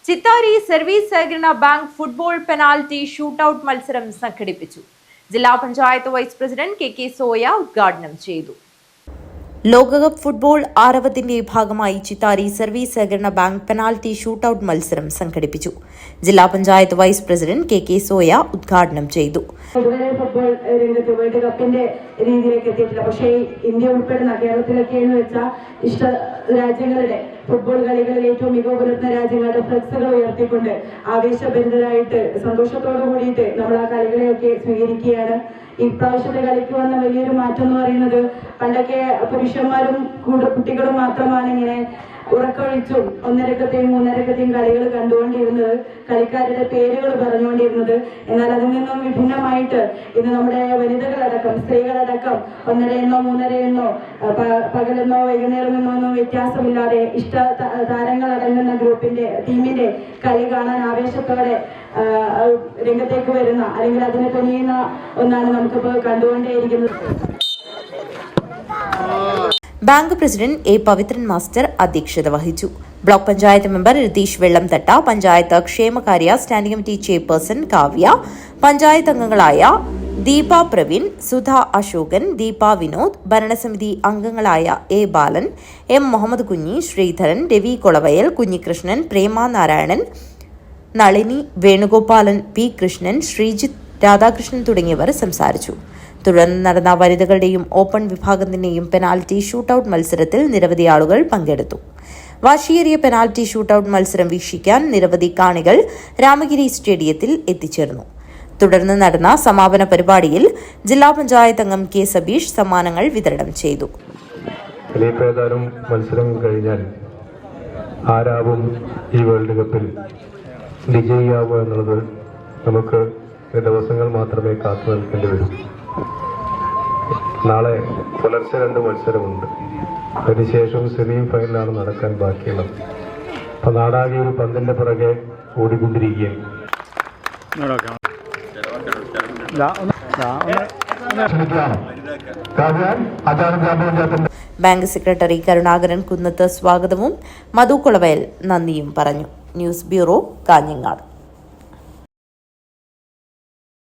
Chithari service സഹകരണ bank football penalty shootout മത്സരം സംഘടിപ്പിച്ചു. ജില്ലാ panchayat vice president K Soya ഉദ്ഘാടനം ചെയ്തു. ലോകകപ്പ് ഫുട്ബോൾ ആരവത്തിന്റെ ഭാഗമായി ചിത്താരി സർവീസ് സഹകരണ ബാങ്ക് പെനാൽറ്റി ഷൂട്ടൌട്ട് മത്സരം സംഘടിപ്പിച്ചു. ജില്ലാ panchayat vice president K Soya ഉദ്ഘാടനം ചെയ്തു. ഇതുവരെ ഫുട്ബോൾ രംഗത്ത് വേൾഡ് കപ്പിന്റെ രീതിയിലേക്ക് എത്തിയിട്ടില്ല. പക്ഷേ ഇന്ത്യ ഉൾപ്പെടുന്ന കേരളത്തിലൊക്കെ എന്ന് വെച്ചാൽ ഇഷ്ട രാജ്യങ്ങളുടെ ഫുട്ബോൾ കളികളിൽ ഏറ്റവും മികവ് പുലർത്തുന്ന രാജ്യങ്ങളുടെ ഫ്ലെക്സുകൾ ഉയർത്തിക്കൊണ്ട് ആവേശഭരിതരായിട്ട് സന്തോഷത്തോടു കൂടിയിട്ട് നമ്മൾ ആ കളികളെയൊക്കെ സ്വീകരിക്കുകയാണ്. ഇപ്രാവശ്യത്തെ കളിക്ക് വന്ന വലിയൊരു മാറ്റം എന്ന് പറയുന്നത് പണ്ടൊക്കെ പുരുഷന്മാരും കുട്ടികളും മാത്രമാണ് ഇങ്ങനെ ഉറക്കൊഴിച്ചും ഒന്നരക്കത്തെയും മൂന്നരക്കത്തെയും കളികൾ കണ്ടുകൊണ്ടിരുന്നത്, കളിക്കാരുടെ പേരുകൾ പറഞ്ഞുകൊണ്ടിരുന്നത്. എന്നാൽ അതിൽ നിന്നും വിഭിന്നമായിട്ട് ഇന്ന് നമ്മുടെ വനിതകളടക്കം സ്ത്രീകളടക്കം ഒന്നരയെന്നോ മൂന്നരയെന്നോ പകലെന്നോ വൈകുന്നേരമെന്നോ ഒന്നും വ്യത്യാസമില്ലാതെ ഇഷ്ട താരങ്ങൾ അടങ്ങുന്ന ടീമിന്റെ കളി കാണാൻ ആവേശത്തോടെ രംഗത്തേക്ക് വരുന്ന അല്ലെങ്കിൽ അതിനെ തുനിയുന്ന ഒന്നാണ് നമുക്കിപ്പോൾ കണ്ടുകൊണ്ടേയിരിക്കുന്നത്. Bank president A Pavithran master അധ്യക്ഷത വഹിച്ചു. ബ്ലോക്ക് പഞ്ചായത്ത് മെമ്പർ രതീഷ് വെള്ളംതട്ട, പഞ്ചായത്ത് ക്ഷേമകാര്യ standing committee chairperson Kavya, panchayat അംഗങ്ങളായ ദീപ പ്രവീൺ, സുധ അശോകൻ, ദീപ വിനോദ്, ഭരണസമിതി അംഗങ്ങളായ A Balan, M Muhammad Kunhi, Sreedharan, Ravi Kolavayal, Kunhikrishnan, Prema Narayanan, Nalini, Venugopalan, P Krishnan, Sreejith, Radhakrishnan തുടങ്ങിയവർ സംസാരിച്ചു. തുടർന്ന് നടന്ന വനിതകളുടെയും ഓപ്പൺ വിഭാഗത്തിന്റെയും പെനാൽറ്റി ഷൂട്ടൌട്ട് മത്സരത്തിൽ നിരവധി ആളുകൾ പങ്കെടുത്തു. വാശിയേറിയ പെനാൽറ്റി ഷൂട്ടൌട്ട് മത്സരം വീക്ഷിക്കാൻ നിരവധി കാണികൾ രാമഗിരി സ്റ്റേഡിയത്തിൽ എത്തിച്ചേർന്നു. തുടർന്ന് നടന്ന സമാപന പരിപാടിയിൽ ജില്ലാ പഞ്ചായത്ത് അംഗം കെ സബീഷ് സമ്മാനങ്ങൾ വിതരണം ചെയ്തു. മത്സരം കഴിഞ്ഞാൽ ആരാവും ഈ വേൾഡ് കപ്പിൽ വിജയിയാവുക എന്നുള്ളത് നമുക്ക് ദിവസങ്ങൾ മാത്രമേ കാത്തു നിൽക്കേണ്ടി വരൂ. നാളെ പുലർച്ചെ 2 മത്സരമുണ്ട്. അതിനുശേഷം സെമി ഫൈനലാണ് നടക്കാൻ ബാക്കിയുള്ളത്. അപ്പൊ നാടാകെ ഒരു പന്തിന്റെ പുറകെ ഓടിക്കൊണ്ടിരിക്കുകയാണ്. ബാങ്ക് സെക്രട്ടറി കരുണാകരൻ കുന്നത്ത് സ്വാഗതവും മധു കൊളവയൽ നന്ദിയും പറഞ്ഞു. News bureau, Kanhangad.